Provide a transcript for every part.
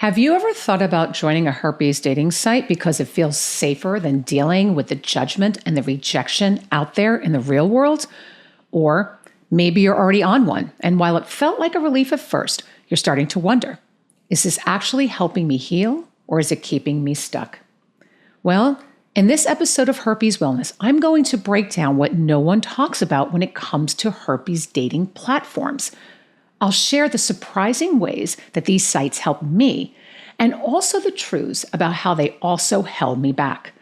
Have you ever thought about joining a herpes dating site because it feels safer than dealing with the judgment and the rejection out there in the real world? Or maybe you're already on one, and while it felt like a relief at first, you're starting to wonder, is this actually helping me heal, or is it keeping me stuck? Well, in this episode of Herpes Wellness, I'm going to break down what no one talks about when it comes to herpes dating platforms. I'll share the surprising ways that these sites help me, and also the truths about how they also held me back.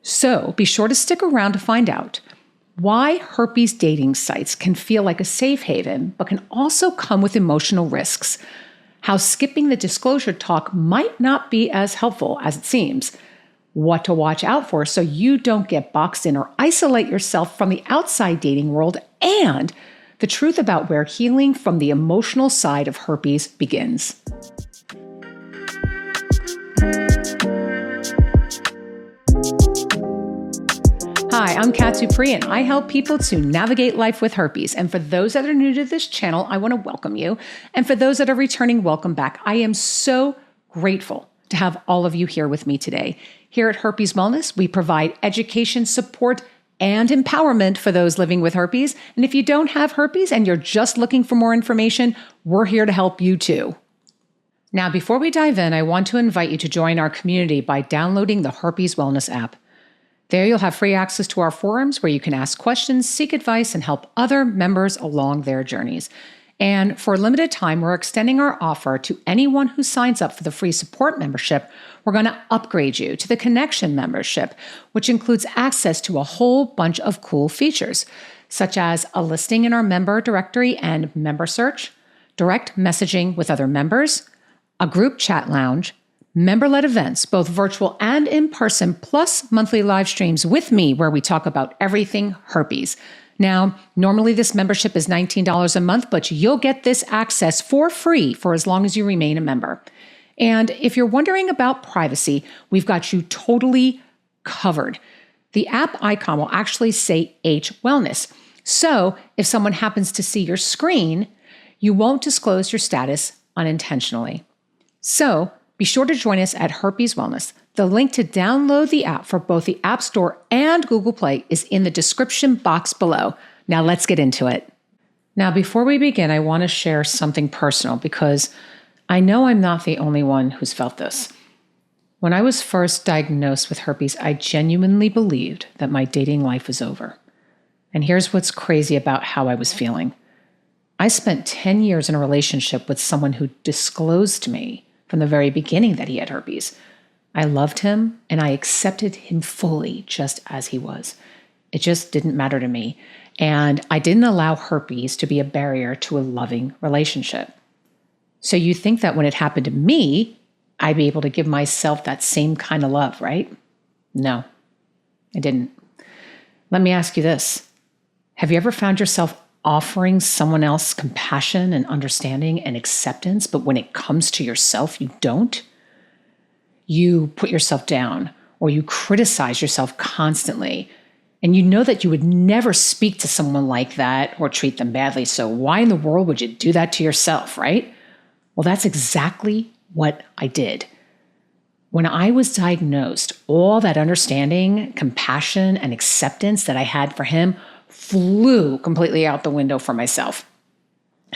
So be sure to stick around to find out why herpes dating sites can feel like a safe haven, but can also come with emotional risks, how skipping the disclosure talk might not be as helpful as it seems, what to watch out for so you don't get boxed in or isolate yourself from the outside dating world, and the truth about where healing from the emotional side of herpes begins. Hi, I'm Dupree, and I help people to navigate life with herpes. And for those that are new to this channel, I want to welcome you. And for those that are returning, welcome back. I am so grateful to have all of you here with me today. Here at Herpes Wellness, we provide education, support, and empowerment for those living with herpes. And if you don't have herpes and you're just looking for more information, we're here to help you too. Now, before we dive in, I want to invite you to join our community by downloading the Herpes Wellness app. There you'll have free access to our forums where you can ask questions, seek advice, and help other members along their journeys. And for a limited time, we're extending our offer to anyone who signs up for the free support membership. We're going to upgrade you to the Connection membership, which includes access to a whole bunch of cool features, such as a listing in our member directory and member search, direct messaging with other members, a group chat lounge, member-led events, both virtual and in person, plus monthly live streams with me where we talk about everything herpes. Now, normally this membership is $19 a month, but you'll get this access for free for as long as you remain a member. And if you're wondering about privacy, we've got you totally covered. The app icon will actually say H Wellness. So if someone happens to see your screen, you won't disclose your status unintentionally. So be sure to join us at Herpes Wellness. The link to download the app for both the App Store and Google Play is in the description box below. Now let's get into it. Now, before we begin, I want to share something personal because I know I'm not the only one who's felt this. When I was first diagnosed with herpes, I genuinely believed that my dating life was over. And here's what's crazy about how I was feeling. I spent 10 years in a relationship with someone who disclosed to me from the very beginning that he had herpes. I loved him and I accepted him fully just as he was. It just didn't matter to me. And I didn't allow herpes to be a barrier to a loving relationship. So you think that when it happened to me, I'd be able to give myself that same kind of love, right? No, I didn't. Let me ask you this. Have you ever found yourself offering someone else compassion and understanding and acceptance, but when it comes to yourself, you don't? You put yourself down or you criticize yourself constantly, and you know that you would never speak to someone like that or treat them badly. So why in the world would you do that to yourself, right? Well, that's exactly what I did. When I was diagnosed, all that understanding, compassion, and acceptance that I had for him flew completely out the window for myself.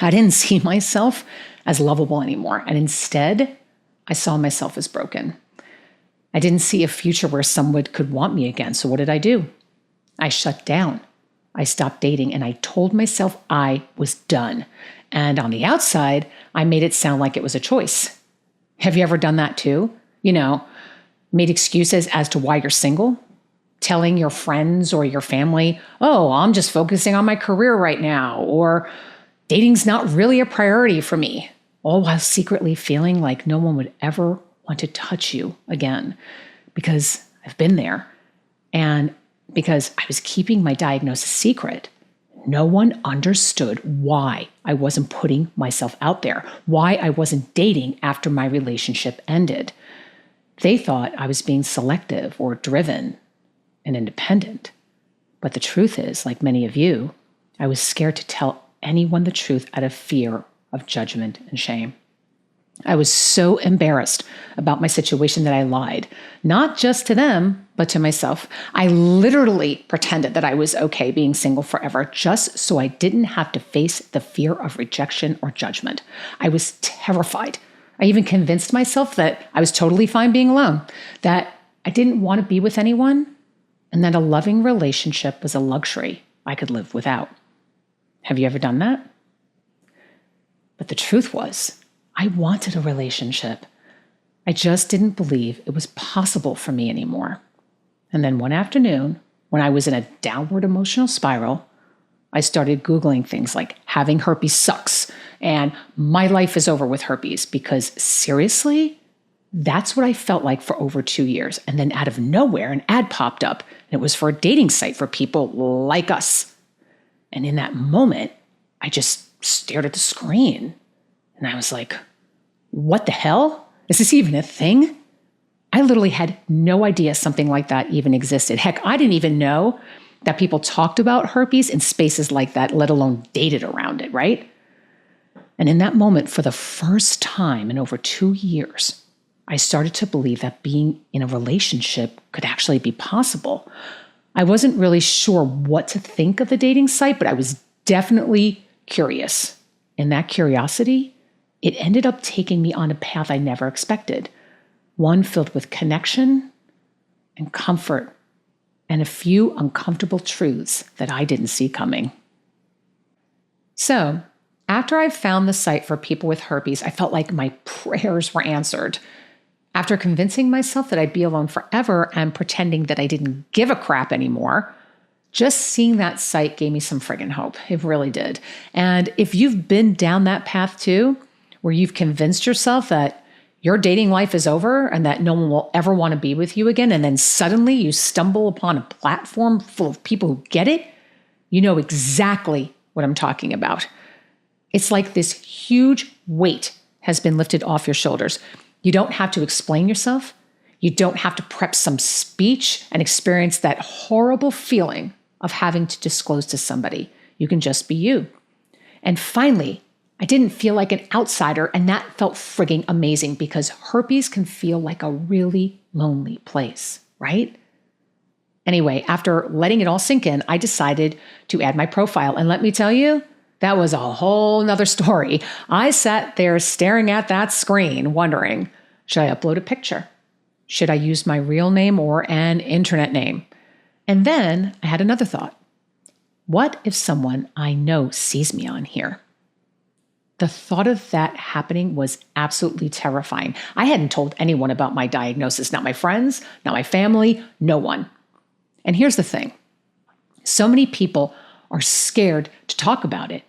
I didn't see myself as lovable anymore, and instead, I saw myself as broken. I didn't see a future where someone could want me again, so what did I do? I shut down. I stopped dating, and I told myself I was done. And on the outside, I made it sound like it was a choice. Have you ever done that too? Made excuses as to why you're single? Telling your friends or your family, oh, I'm just focusing on my career right now, or dating's not really a priority for me, all while secretly feeling like no one would ever want to touch you again, because I've been there. And because I was keeping my diagnosis secret, no one understood why I wasn't putting myself out there, why I wasn't dating after my relationship ended. They thought I was being selective or driven and independent. But the truth is, like many of you, I was scared to tell anyone the truth out of fear of judgment and shame. I was so embarrassed about my situation that I lied, not just to them, but to myself. I literally pretended that I was okay being single forever just so I didn't have to face the fear of rejection or judgment. I was terrified. I even convinced myself that I was totally fine being alone, that I didn't want to be with anyone, and that a loving relationship was a luxury I could live without. Have you ever done that? But the truth was, I wanted a relationship. I just didn't believe it was possible for me anymore. And then one afternoon, when I was in a downward emotional spiral, I started Googling things like having herpes sucks and my life is over with herpes, because seriously, that's what I felt like for over 2 years. And then out of nowhere, an ad popped up, and it was for a dating site for people like us. And in that moment, I just stared at the screen and I was like, what the hell? Is this even a thing? I literally had no idea something like that even existed. Heck, I didn't even know that people talked about herpes in spaces like that, let alone dated around it, right? And in that moment, for the first time in over 2 years, I started to believe that being in a relationship could actually be possible. I wasn't really sure what to think of the dating site, but I was definitely curious. And that curiosity, it ended up taking me on a path I never expected, one filled with connection and comfort and a few uncomfortable truths that I didn't see coming. So, after I found the site for people with herpes, I felt like my prayers were answered. After convincing myself that I'd be alone forever and pretending that I didn't give a crap anymore, just seeing that site gave me some friggin' hope. It really did. And if you've been down that path too, where you've convinced yourself that your dating life is over and that no one will ever want to be with you again, and then suddenly you stumble upon a platform full of people who get it, you know exactly what I'm talking about. It's like this huge weight has been lifted off your shoulders. You don't have to explain yourself. You don't have to prep some speech and experience that horrible feeling of having to disclose to somebody. You can just be you. And finally, I didn't feel like an outsider, and that felt frigging amazing, because herpes can feel like a really lonely place, right? Anyway, after letting it all sink in, I decided to add my profile. And let me tell you, that was a whole nother story. I sat there staring at that screen, wondering, should I upload a picture? Should I use my real name or an internet name? And then I had another thought. What if someone I know sees me on here? The thought of that happening was absolutely terrifying. I hadn't told anyone about my diagnosis, not my friends, not my family, no one. And here's the thing. So many people are scared to talk about it.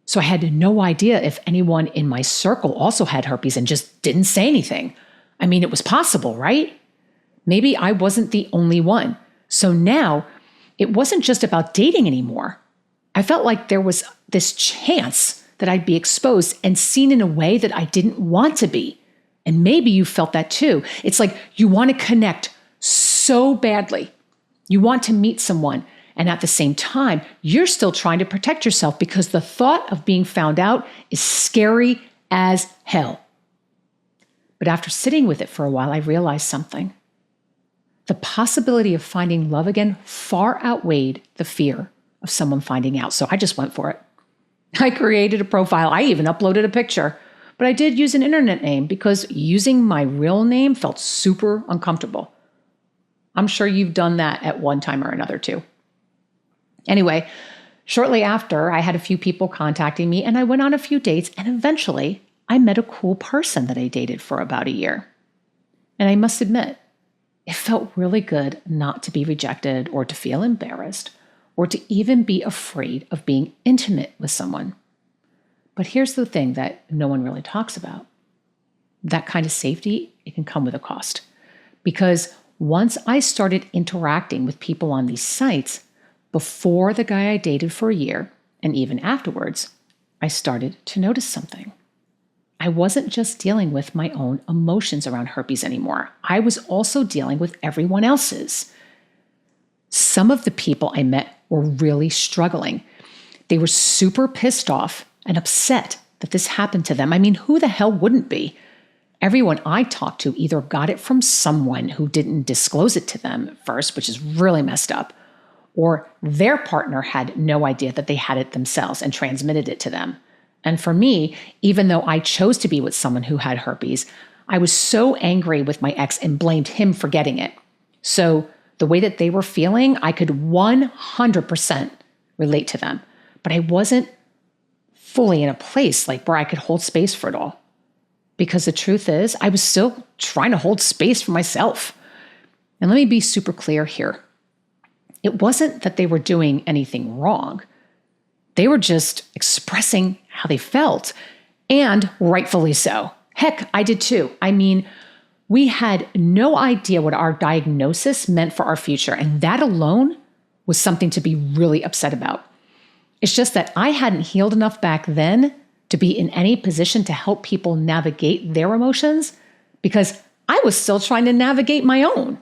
So I had no idea if anyone in my circle also had herpes and just didn't say anything. I mean, it was possible, right? Maybe I wasn't the only one. So now it wasn't just about dating anymore. I felt like there was this chance that I'd be exposed and seen in a way that I didn't want to be. And maybe you felt that too. It's like you want to connect so badly. You want to meet someone. And at the same time, you're still trying to protect yourself, because the thought of being found out is scary as hell. But after sitting with it for a while, I realized something. The possibility of finding love again far outweighed the fear of someone finding out. So I just went for it. I created a profile. I even uploaded a picture. But I did use an internet name because using my real name felt super uncomfortable. I'm sure you've done that at one time or another too. Anyway, shortly after, I had a few people contacting me, and I went on a few dates, and eventually I met a cool person that I dated for about a year. And I must admit, it felt really good not to be rejected or to feel embarrassed or to even be afraid of being intimate with someone. But here's the thing that no one really talks about. That kind of safety, it can come with a cost. Because once I started interacting with people on these sites, before the guy I dated for a year, and even afterwards, I started to notice something. I wasn't just dealing with my own emotions around herpes anymore. I was also dealing with everyone else's. Some of the people I met were really struggling. They were super pissed off and upset that this happened to them. I mean, who the hell wouldn't be? Everyone I talked to either got it from someone who didn't disclose it to them at first, which is really messed up, or their partner had no idea that they had it themselves and transmitted it to them. And for me, even though I chose to be with someone who had herpes, I was so angry with my ex and blamed him for getting it. So the way that they were feeling, I could 100% relate to them. But I wasn't fully in a place where I could hold space for it all. Because the truth is, I was still trying to hold space for myself. And let me be super clear here. It wasn't that they were doing anything wrong. They were just expressing how they felt, and rightfully so. Heck, I did too. I mean, we had no idea what our diagnosis meant for our future, and that alone was something to be really upset about. It's just that I hadn't healed enough back then to be in any position to help people navigate their emotions because I was still trying to navigate my own.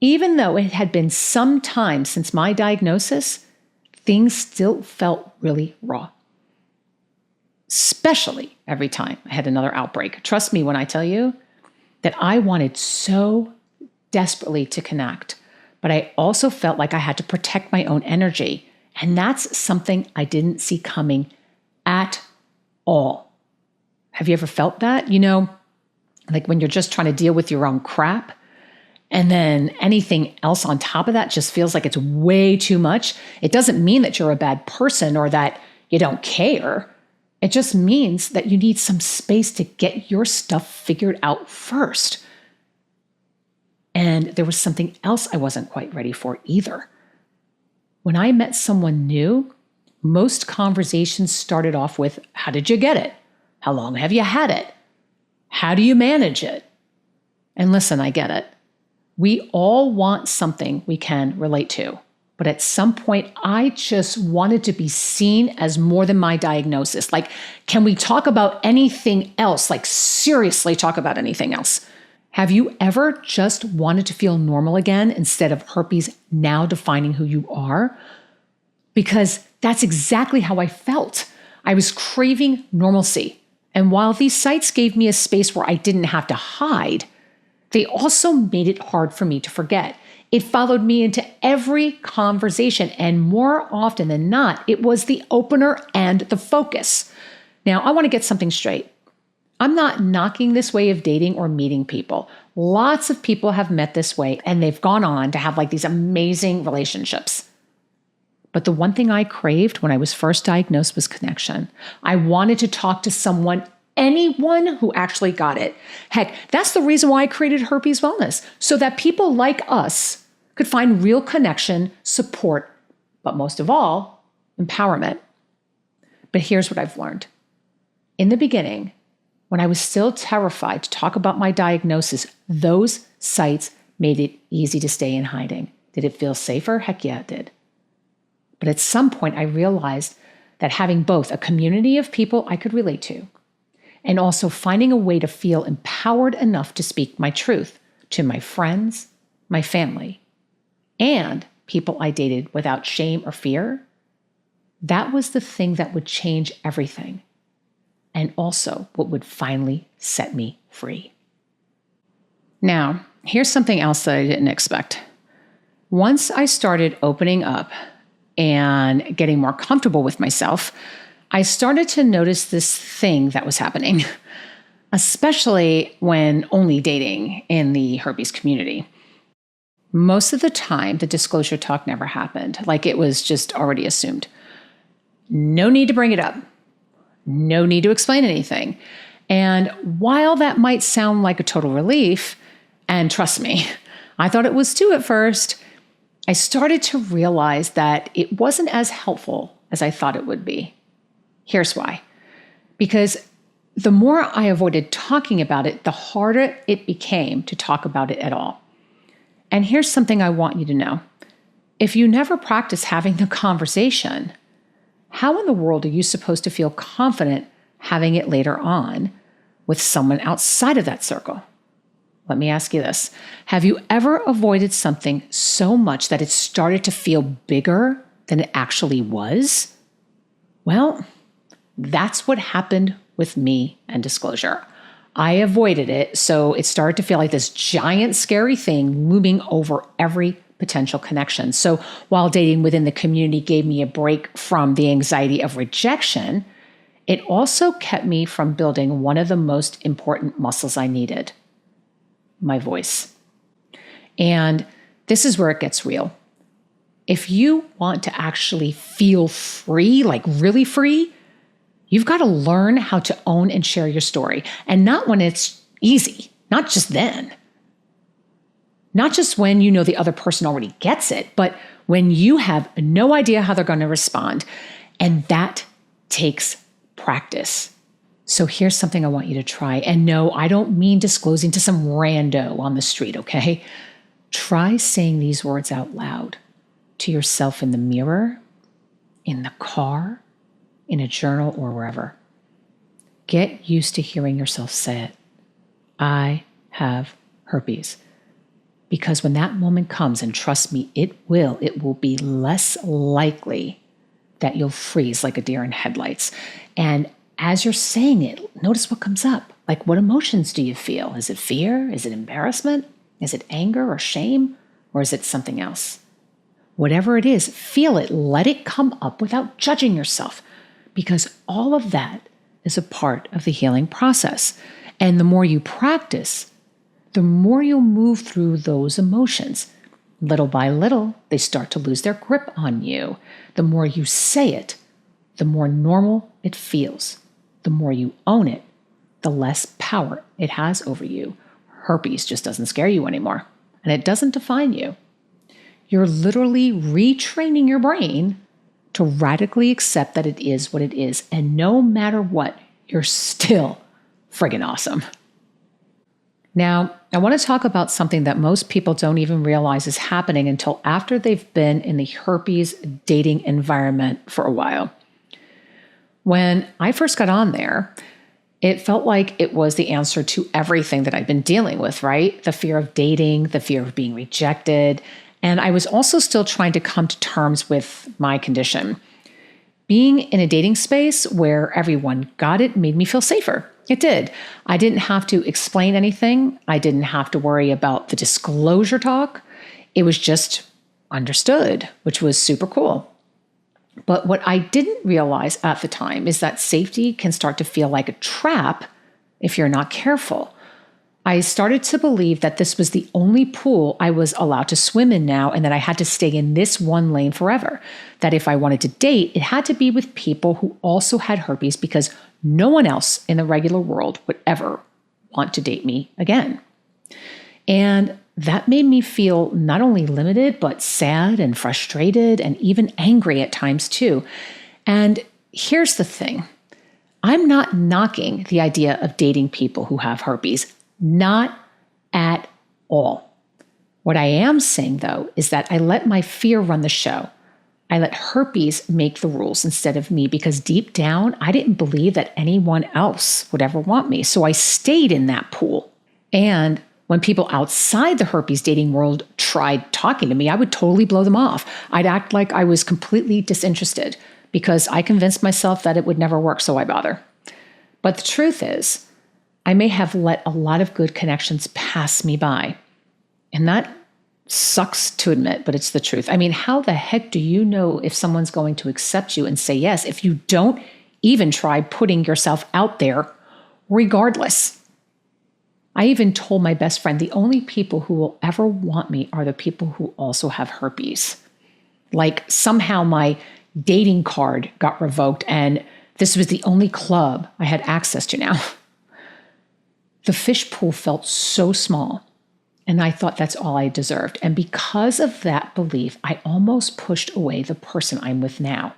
Even though it had been some time since my diagnosis, things still felt really raw. Especially every time I had another outbreak. Trust me when I tell you that I wanted so desperately to connect, but I also felt like I had to protect my own energy. And that's something I didn't see coming at all. Have you ever felt that? When you're just trying to deal with your own crap, and then anything else on top of that just feels like it's way too much. It doesn't mean that you're a bad person or that you don't care. It just means that you need some space to get your stuff figured out first. And there was something else I wasn't quite ready for either. When I met someone new, most conversations started off with, how did you get it? How long have you had it? How do you manage it? And listen, I get it. We all want something we can relate to. But at some point, I just wanted to be seen as more than my diagnosis. Can we talk about anything else? Seriously, talk about anything else. Have you ever just wanted to feel normal again instead of herpes now defining who you are? Because that's exactly how I felt. I was craving normalcy. And while these sites gave me a space where I didn't have to hide, they also made it hard for me to forget. It followed me into every conversation, and more often than not, it was the opener and the focus. Now, I want to get something straight. I'm not knocking this way of dating or meeting people. Lots of people have met this way, and they've gone on to have these amazing relationships. But the one thing I craved when I was first diagnosed was connection. I wanted to talk to anyone who actually got it. Heck, that's the reason why I created Herpes Wellness, so that people like us could find real connection, support, but most of all, empowerment. But here's what I've learned. In the beginning, when I was still terrified to talk about my diagnosis, those sites made it easy to stay in hiding. Did it feel safer? Heck yeah, it did. But at some point, I realized that having both a community of people I could relate to, and also finding a way to feel empowered enough to speak my truth to my friends, my family, and people I dated without shame or fear, that was the thing that would change everything, and also what would finally set me free. Now, here's something else that I didn't expect. Once I started opening up and getting more comfortable with myself, I started to notice this thing that was happening, especially when only dating in the herpes community. Most of the time, the disclosure talk never happened, it was just already assumed. No need to bring it up. No need to explain anything. And while that might sound like a total relief, and trust me, I thought it was too at first, I started to realize that it wasn't as helpful as I thought it would be. Here's why. Because the more I avoided talking about it, the harder it became to talk about it at all. And here's something I want you to know. If you never practice having the conversation, how in the world are you supposed to feel confident having it later on with someone outside of that circle? Let me ask you this. Have you ever avoided something so much that it started to feel bigger than it actually was? Well, That's what happened with me and disclosure. I avoided it, so it started to feel like this giant, scary thing looming over every potential connection. So while dating within the community gave me a break from the anxiety of rejection, it also kept me from building one of the most important muscles I needed, my voice. And this is where it gets real. If you want to actually feel free, like really free, you've got to learn how to own and share your story. And not when it's easy, not just then. Not just when you know the other person already gets it, but when you have no idea how they're going to respond. And that takes practice. So here's something I want you to try. And no, I don't mean disclosing to some rando on the street, okay? Try saying these words out loud to yourself in the mirror, in the car, in a journal, or wherever. Get used to hearing yourself say it. I have herpes. Because when that moment comes, and trust me, it will be less likely that you'll freeze like a deer in headlights. And as you're saying it, notice what comes up. Like, what emotions do you feel? Is it fear? Is it embarrassment? Is it anger or shame? Or is it something else? Whatever it is, feel it. Let it come up without judging yourself. Because all of that is a part of the healing process. And the more you practice, the more you'll move through those emotions. Little by little, they start to lose their grip on you. The more you say it, the more normal it feels. The more you own it, the less power it has over you. Herpes just doesn't scare you anymore, and it doesn't define you. You're literally retraining your brain to radically accept that it is what it is, and no matter what, you're still friggin' awesome. Now, I want to talk about something that most people don't even realize is happening until after they've been in the herpes dating environment for a while. When I first got on there, it felt like it was the answer to everything that I've been dealing with, right? The fear of dating, the fear of being rejected. And I was also still trying to come to terms with my condition. Being in a dating space where everyone got it made me feel safer. It did. I didn't have to explain anything. I didn't have to worry about the disclosure talk. It was just understood, which was super cool. But what I didn't realize at the time is that safety can start to feel like a trap if you're not careful. I started to believe that this was the only pool I was allowed to swim in now, and that I had to stay in this one lane forever. That if I wanted to date, it had to be with people who also had herpes, because no one else in the regular world would ever want to date me again. And that made me feel not only limited, but sad and frustrated and even angry at times too. And here's the thing. I'm not knocking the idea of dating people who have herpes. Not at all. What I am saying, though, is that I let my fear run the show. I let herpes make the rules instead of me, because deep down, I didn't believe that anyone else would ever want me. So I stayed in that pool. And when people outside the herpes dating world tried talking to me, I would totally blow them off. I'd act like I was completely disinterested because I convinced myself that it would never work, so why bother? But the truth is, I may have let a lot of good connections pass me by. And that sucks to admit, but it's the truth. I mean, how the heck do you know if someone's going to accept you and say yes if you don't even try putting yourself out there regardless? I even told my best friend the only people who will ever want me are the people who also have herpes. Like somehow my dating card got revoked and this was the only club I had access to now. The fish pool felt so small, and I thought that's all I deserved. And because of that belief, I almost pushed away the person I'm with now.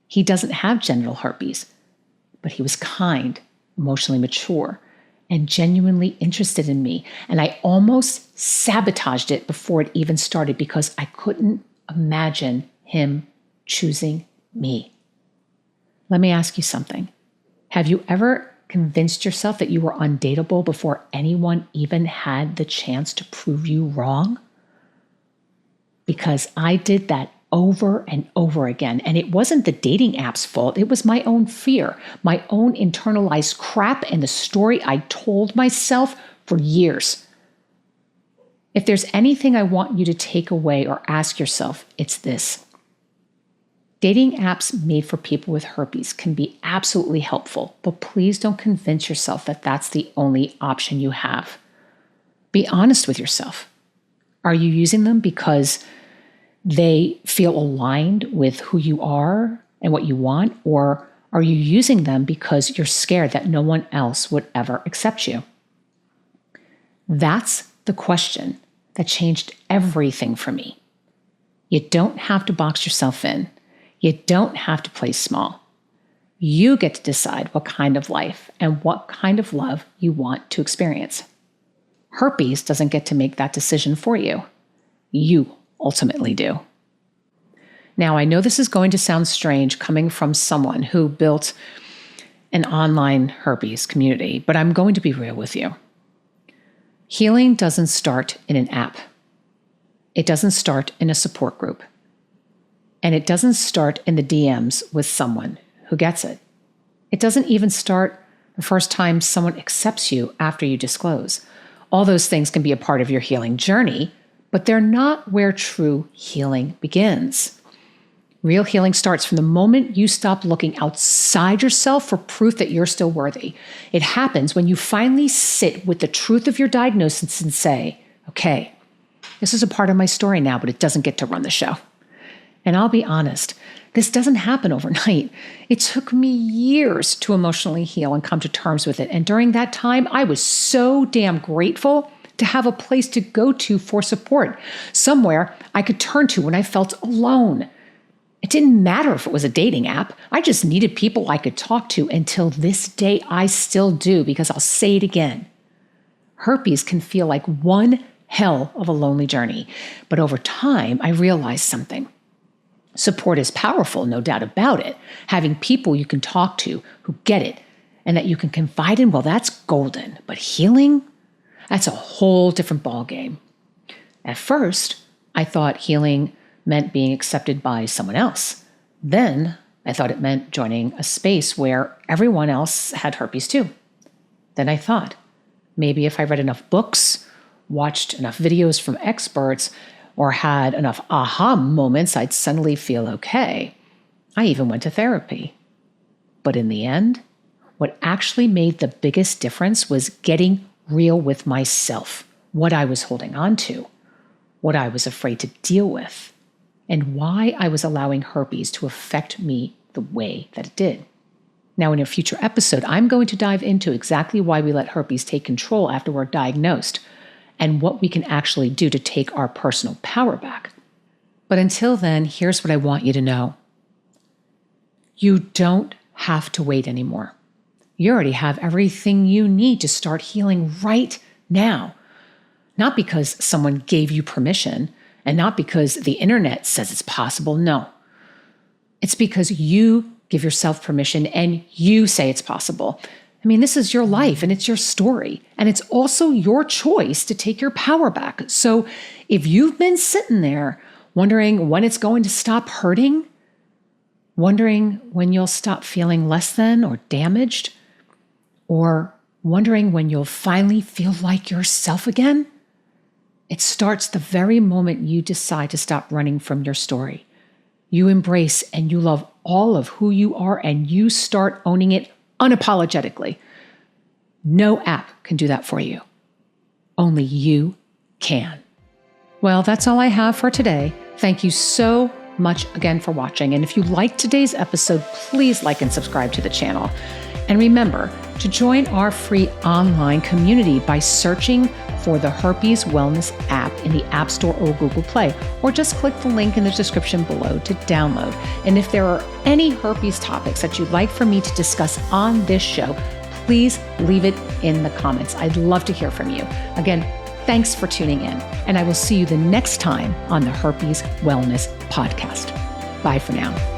He doesn't have genital herpes, but he was kind, emotionally mature, and genuinely interested in me. And I almost sabotaged it before it even started because I couldn't imagine him choosing me. Let me ask you something. Have you ever convinced yourself that you were undateable before anyone even had the chance to prove you wrong? Because I did that over and over again. And it wasn't the dating app's fault. It was my own fear, my own internalized crap, and the story I told myself for years. If there's anything I want you to take away or ask yourself, it's this. Dating apps made for people with herpes can be absolutely helpful, but please don't convince yourself that that's the only option you have. Be honest with yourself. Are you using them because they feel aligned with who you are and what you want? Or are you using them because you're scared that no one else would ever accept you? That's the question that changed everything for me. You don't have to box yourself in. You don't have to play small. You get to decide what kind of life and what kind of love you want to experience. Herpes doesn't get to make that decision for you. You ultimately do. Now, I know this is going to sound strange coming from someone who built an online herpes community, but I'm going to be real with you. Healing doesn't start in an app. It doesn't start in a support group. And it doesn't start in the DMs with someone who gets it. It doesn't even start the first time someone accepts you after you disclose. All those things can be a part of your healing journey, but they're not where true healing begins. Real healing starts from the moment you stop looking outside yourself for proof that you're still worthy. It happens when you finally sit with the truth of your diagnosis and say, okay, this is a part of my story now, but it doesn't get to run the show. And I'll be honest, this doesn't happen overnight. It took me years to emotionally heal and come to terms with it. And during that time, I was so damn grateful to have a place to go to for support, somewhere I could turn to when I felt alone. It didn't matter if it was a dating app. I just needed people I could talk to. Until this day, I still do, because I'll say it again. Herpes can feel like one hell of a lonely journey. But over time, I realized something. Support is powerful, no doubt about it. Having people you can talk to who get it and that you can confide in, well, that's golden. But healing? That's a whole different ballgame. At first, I thought healing meant being accepted by someone else. Then I thought it meant joining a space where everyone else had herpes too. Then I thought, maybe if I read enough books, watched enough videos from experts, or had enough aha moments, I'd suddenly feel okay. I even went to therapy. But in the end, what actually made the biggest difference was getting real with myself, what I was holding on to, what I was afraid to deal with, and why I was allowing herpes to affect me the way that it did. Now, in a future episode, I'm going to dive into exactly why we let herpes take control after we're diagnosed, and what we can actually do to take our personal power back. But until then, here's what I want you to know. You don't have to wait anymore. You already have everything you need to start healing right now. Not because someone gave you permission, and not because the internet says it's possible. No. It's because you give yourself permission and you say it's possible. I mean, this is your life and it's your story. And it's also your choice to take your power back. So if you've been sitting there wondering when it's going to stop hurting, wondering when you'll stop feeling less than or damaged, or wondering when you'll finally feel like yourself again, it starts the very moment you decide to stop running from your story. You embrace and you love all of who you are, and you start owning it unapologetically. No app can do that for you. Only you can. Well, that's all I have for today. Thank you so much again for watching. And if you liked today's episode, please like and subscribe to the channel. And remember to join our free online community by searching for the Herpes Wellness app in the App Store or Google Play, or just click the link in the description below to download. And if there are any herpes topics that you'd like for me to discuss on this show, please leave it in the comments. I'd love to hear from you. Again, thanks for tuning in, and I will see you the next time on the Herpes Wellness podcast. Bye for now.